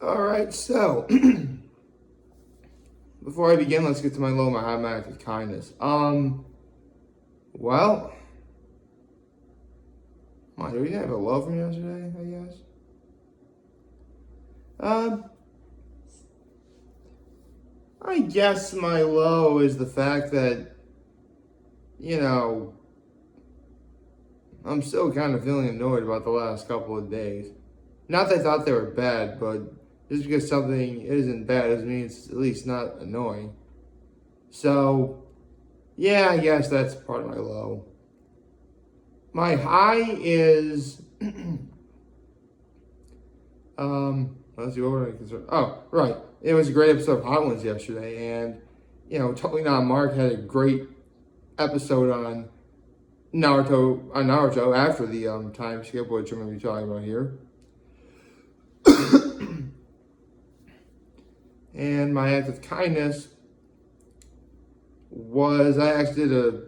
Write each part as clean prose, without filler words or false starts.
All right, so before I begin, let's get to my low, my high, my act of kindness. Well, do we have a low from yesterday? I guess. Um, I guess my low is the fact that I'm still kind of feeling annoyed about the last couple of days. Not that I thought they were bad, but just because something isn't bad doesn't mean it's at least not annoying. So, yeah, I guess that's part of my low. My high is, let's see, what were I concerned? Oh, right. It was a great episode of Hot Ones yesterday, and, Totally Not Mark had a great episode on Naruto after the time skip, which I'm going to be talking about here. And my act of kindness was I actually did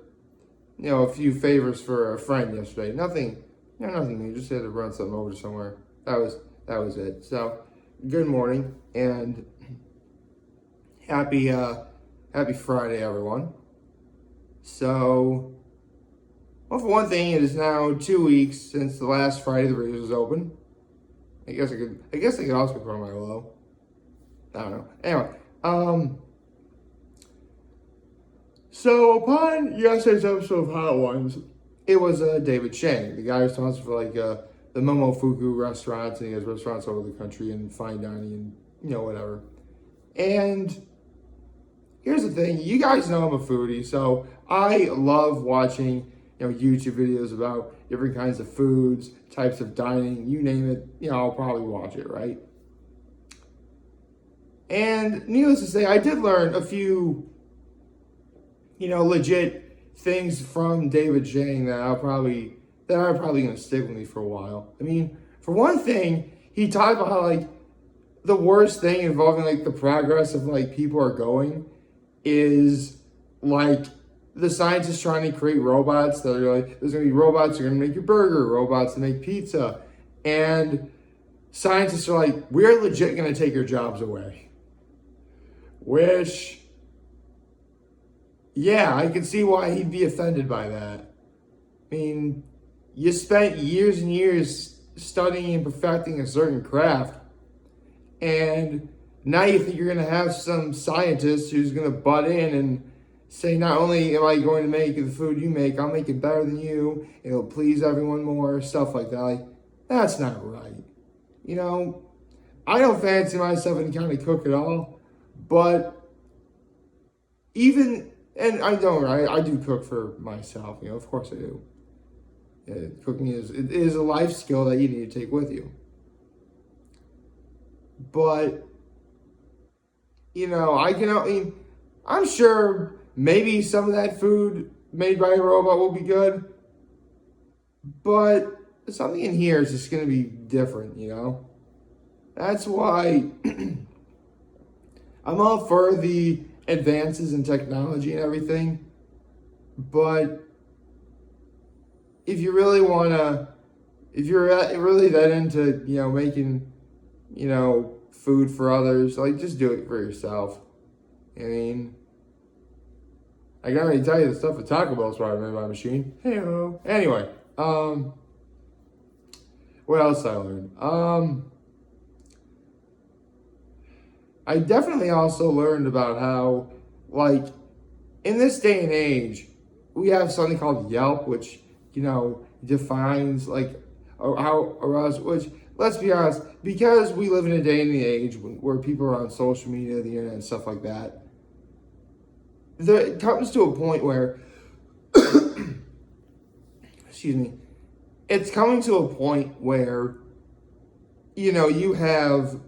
a few favors for a friend yesterday. Nothing new. Just had to run something over to somewhere. That was it. So, good morning and happy Friday, everyone. So, well, for one thing, it is now 2 weeks since the last Friday the Raiders was open. I guess I could also put on my low. I don't know. Anyway, so upon yesterday's episode of Hot Ones, it was David Chang, the guy responsible for the Momofuku restaurants, and he has restaurants all over the country and fine dining and whatever. And here's the thing, you guys know I'm a foodie, so I love watching YouTube videos about different kinds of foods, types of dining, you name it, I'll probably watch it, right? And needless to say, I did learn a few, legit things from David Chang that are probably going to stick with me for a while. I mean, for one thing, he talked about how the worst thing involving the progress of people are going is the scientists trying to create robots that are there's going to be robots that are going to make your burger, robots that make pizza, and scientists are we're legit going to take your jobs away. Which, yeah, I can see why he'd be offended by that. I mean, you spent years and years studying and perfecting a certain craft, and now you think you're going to have some scientist who's going to butt in and say, not only am I going to make the food you make, I'll make it better than you, it'll please everyone more, stuff like that. That's not right. I don't fancy myself any kind of cook at all, but and I do cook for myself, of course I do. Cooking is a life skill that you need to take with you. But, I'm sure maybe some of that food made by a robot will be good, but something in here is just going to be different, That's why I'm all for the advances in technology and everything, but if you're really that into, making, food for others, just do it for yourself. I mean, I can already tell you the stuff at Taco Bell is probably made by a machine. Hey-o. Anyway, what else I learned? I definitely also learned about how, in this day and age, we have something called Yelp, which, defines, how aroused, which, let's be honest, because we live in a day and age where people are on social media, the internet, and stuff like that, it comes to a point where, excuse me, it's coming to a point where, you have,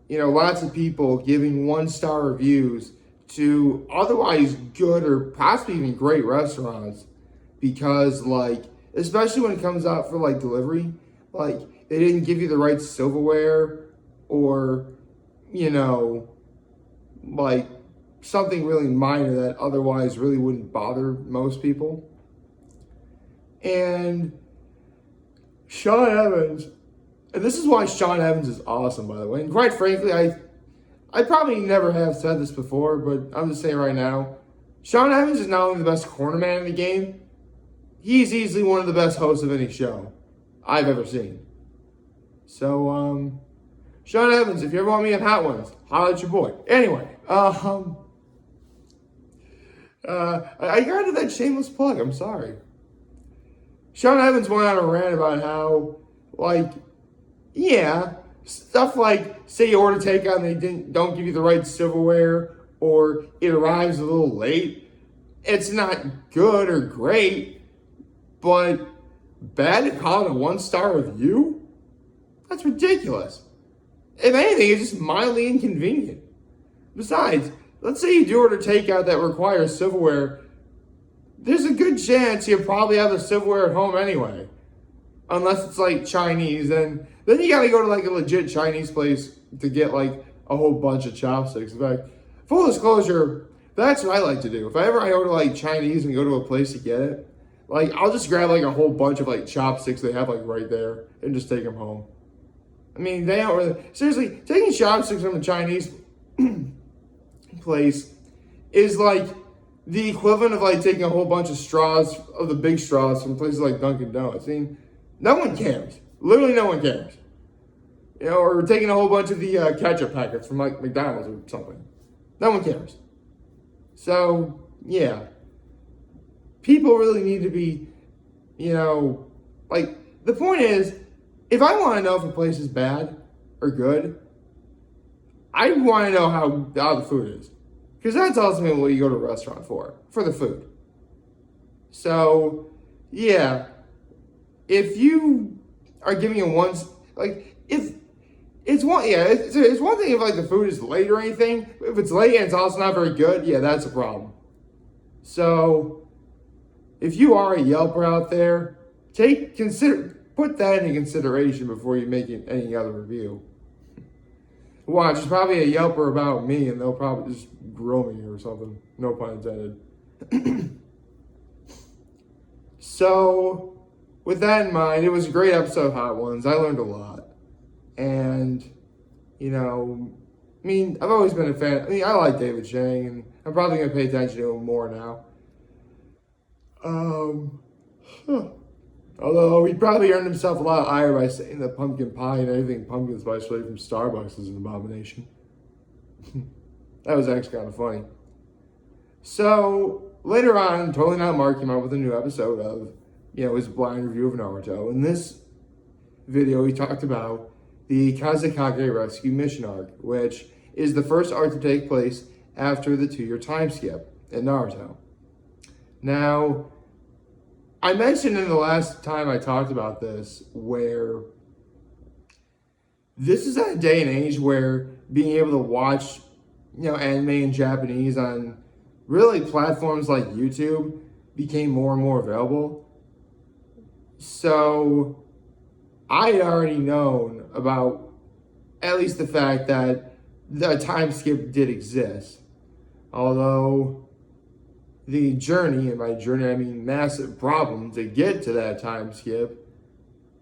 lots of people giving 1-star reviews to otherwise good or possibly even great restaurants because, especially when it comes out for, delivery, they didn't give you the right silverware or, something really minor that otherwise really wouldn't bother most people. And Sean Evans And this is why Sean Evans is awesome, by the way. And quite frankly, I probably never have said this before, but I'm just saying right now, Sean Evans is not only the best cornerman in the game, he's easily one of the best hosts of any show I've ever seen. So, Sean Evans, if you ever want me on Hot Ones, holla at your boy. Anyway, I got into that shameless plug. I'm sorry. Sean Evans went on a rant about how, like, yeah, stuff like, say you order takeout and they don't give you the right silverware, or it arrives a little late. It's not good or great, but bad to call it a 1-star review? That's ridiculous. If anything, it's just mildly inconvenient. Besides, let's say you do order takeout that requires silverware. There's a good chance you probably have the silverware at home anyway. Unless it's like Chinese, and then you gotta go to like a legit Chinese place to get like a whole bunch of chopsticks. In fact, full disclosure, that's what I like to do. If I order like Chinese and go to a place to get it, like I'll just grab like a whole bunch of like chopsticks they have like right there and just take them home. I mean, they don't really, seriously, taking chopsticks from the Chinese place is like the equivalent of like taking a whole bunch of straws, of the big straws from places like Dunkin' Donuts. I mean, no one cares. Literally no one cares. You know, or taking a whole bunch of the ketchup packets from like McDonald's or something. No one cares. So, yeah. People really need to be, you know, like, the point is, if I want to know if a place is bad or good, I want to know how the food is. Because that's ultimately what you go to a restaurant for the food. So, yeah, if you are giving it one, like, it's one thing if like the food is late or anything. If it's late and it's also not very good, yeah, that's a problem. So, if you are a Yelper out there, put that into consideration before you make any other review. Watch, there's probably a Yelper about me, and they'll probably just grill me or something. No pun intended. So, with that in mind, it was a great episode of Hot Ones. I learned a lot. And, you know, I mean, I've always been a fan. I mean, I like David Chang, and I'm probably going to pay attention to him more now. Although he probably earned himself a lot of ire by saying that pumpkin pie and everything pumpkin spice straight from Starbucks is an abomination. That was actually kind of funny. So, later on, Totally Not Mark came out with a new episode of, you know, his blind review of Naruto. In this video, he talked about the Kazekage Rescue Mission arc, which is the first arc to take place after the 2-year time skip in Naruto. Now, I mentioned in the last time I talked about this, where this is at a day and age where being able to watch, you know, anime in Japanese on really platforms like YouTube became more and more available. So I had already known about at least the fact that the time skip did exist. Although the journey, and by journey I mean massive problem to get to that time skip,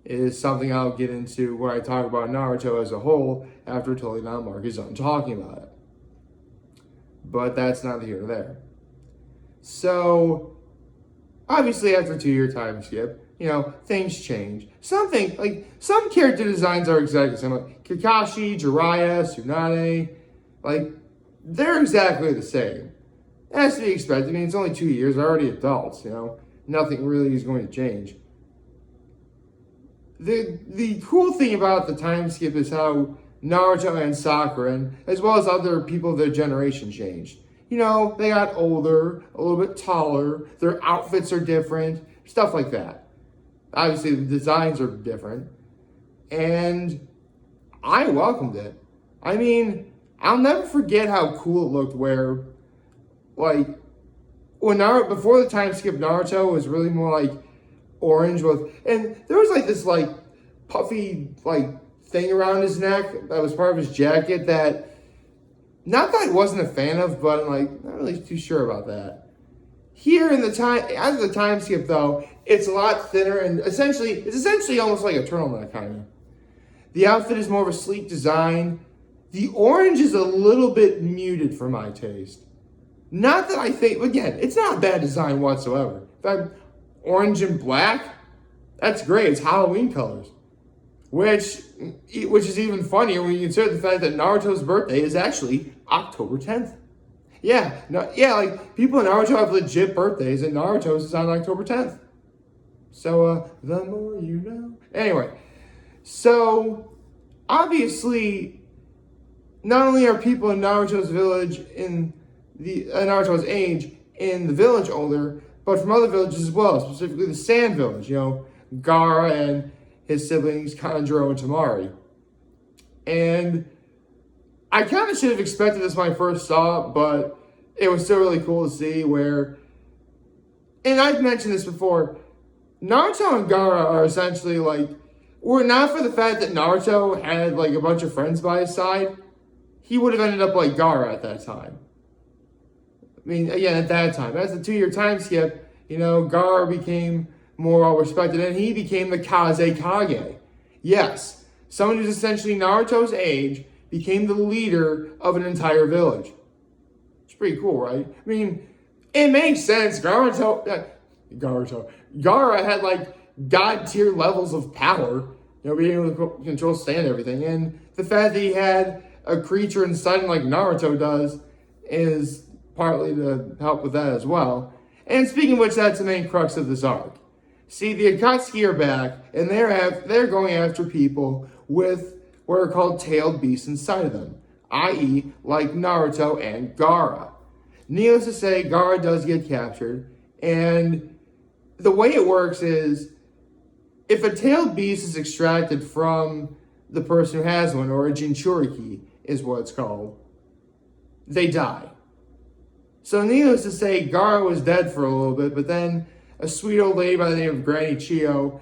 is something I'll get into when I talk about Naruto as a whole after Totally Not Mark is done talking about it. But that's neither here nor there. So, obviously after a 2-year time skip, you know, things change. Some character designs are exactly the same. Like Kakashi, Jiraiya, Tsunade, like, they're exactly the same. It has to be expected. I mean, it's only 2 years. They're already adults, you know. Nothing really is going to change. The cool thing about the time skip is how Naruto and Sakura, and as well as other people of their generation, changed. You know, they got older, a little bit taller, their outfits are different, stuff like that. Obviously, the designs are different. And I welcomed it. I mean, I'll never forget how cool it looked where, like, when before the time skip, Naruto was really more like orange and there was like this like puffy like thing around his neck that was part of his jacket that, not that I wasn't a fan of, but I'm like, not really too sure about that. Here in the time, after the time skip though, it's a lot thinner and it's essentially almost like a turtleneck kind of. The outfit is more of a sleek design. The orange is a little bit muted for my taste. Not that I think, again, it's not a bad design whatsoever. In fact, orange and black, that's great. It's Halloween colors. Which is even funnier when you consider the fact that Naruto's birthday is actually October 10th. Yeah, no, yeah, like people in Naruto have legit birthdays, and Naruto's is on October 10th. So, the more you know. Anyway, so obviously, not only are people in Naruto's village Naruto's age in the village older, but from other villages as well, specifically the Sand Village. Gaara and his siblings Kanjuro and Tamari. And I kind of should have expected this when I first saw it, but it was still really cool to see where, and I've mentioned this before, Naruto and Gaara are essentially were it not for the fact that Naruto had a bunch of friends by his side, he would have ended up like Gaara at that time. I mean, again, at that time. As the 2-year time skip, Gaara became more well-respected, and he became the Kazekage. Yes, someone who's essentially Naruto's age became the leader of an entire village. It's pretty cool, right? I mean, it makes sense. Gaara had god-tier levels of power, being able to control sand and everything, and the fact that he had a creature inside him like Naruto does is partly to help with that as well. And speaking of which, that's the main crux of this arc. See, the Akatsuki are back, and they're going after people with what are called tailed beasts inside of them, i.e. like Naruto and Gaara. Needless to say, Gaara does get captured, and the way it works is, if a tailed beast is extracted from the person who has one, or a Jinchuriki is what it's called, they die. So needless to say, Gaara was dead for a little bit, but then a sweet old lady by the name of Granny Chio,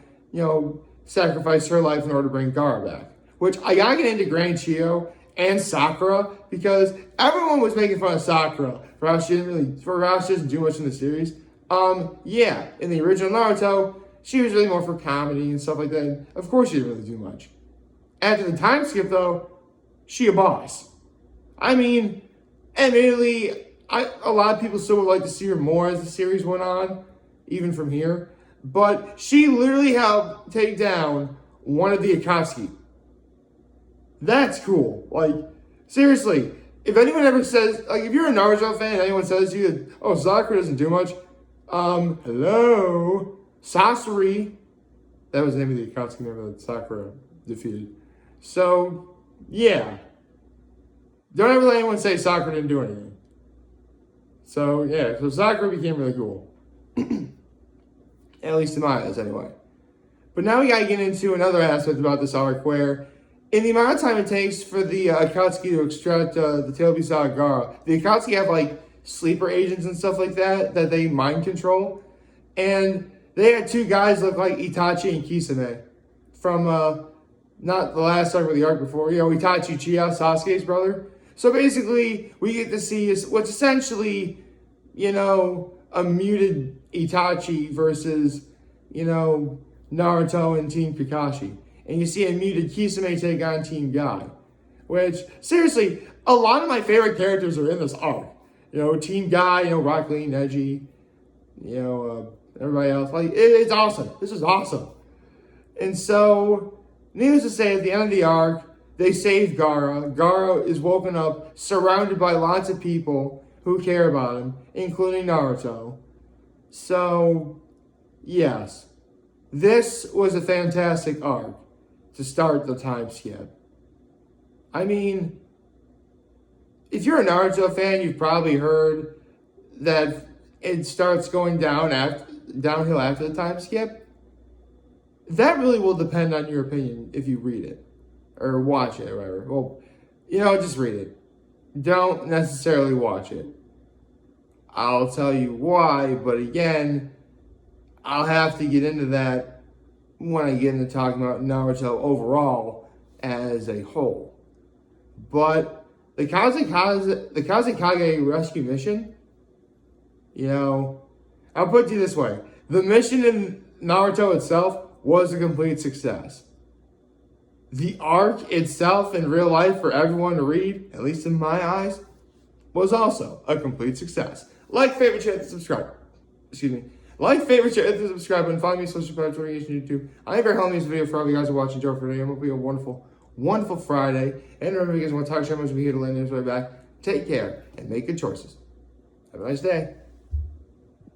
sacrificed her life in order to bring Gaara back. Which, I gotta get into Granny Chio and Sakura, because everyone was making fun of Sakura for how she doesn't do much in the series. Yeah, in the original Naruto, she was really more for comedy and stuff like that. And of course she didn't really do much. After the time skip, though, she a boss. I mean, admittedly, a lot of people still would like to see her more as the series went on, even from here. But she literally helped take down one of the Akatsuki. That's cool. Seriously, if anyone ever says, if you're a Naruto fan and anyone says to you that, oh, Sakura doesn't do much, hello? Sasori. That was the name of the Akatsuki member that Sakura defeated. So, yeah. Don't ever let anyone say Sakura didn't do anything. So, yeah, so Sakura became really cool. At least in my eyes, anyway. But now we gotta get into another aspect about this arc where, in the amount of time it takes for the Akatsuki to extract the tail beast out of Gaara, the Akatsuki have sleeper agents and stuff like that they mind control. And they had two guys look like Itachi and Kisame from not the last arc, but the arc before. Itachi Uchiha, Sasuke's brother. So basically, we get to see what's essentially, a muted Itachi versus, Naruto and Team Kakashi. And you see a muted Kisame take on Team Guy. Which, seriously, a lot of my favorite characters are in this arc. Team Guy, Rock Lee, Neji, everybody else. It's awesome. This is awesome. And so, needless to say, at the end of the arc, they save Gaara. Gaara is woken up, surrounded by lots of people who care about him, including Naruto. So, yes. This was a fantastic arc to start the time skip. I mean, if you're a Naruto fan, you've probably heard that it starts going downhill after the time skip. That really will depend on your opinion if you read it. Or watch it, or whatever. Well, just read it. Don't necessarily watch it. I'll tell you why, but again, I'll have to get into that when I get into talking about Naruto overall as a whole. But the Kazekage rescue mission, I'll put it to you this way. The mission in Naruto itself was a complete success. the arc itself in real life for everyone to read, at least in my eyes, was also a complete success. Like, favorite, share, and subscribe. Excuse me. Like, favorite, share, and subscribe, and follow me on social media, Twitter, YouTube. I am very home this video for all of you guys who are watching Joe for today. I hope you have a wonderful, wonderful Friday. And remember, if you guys want to talk to me, we'll be here to land this right back. Take care and make good choices. Have a nice day.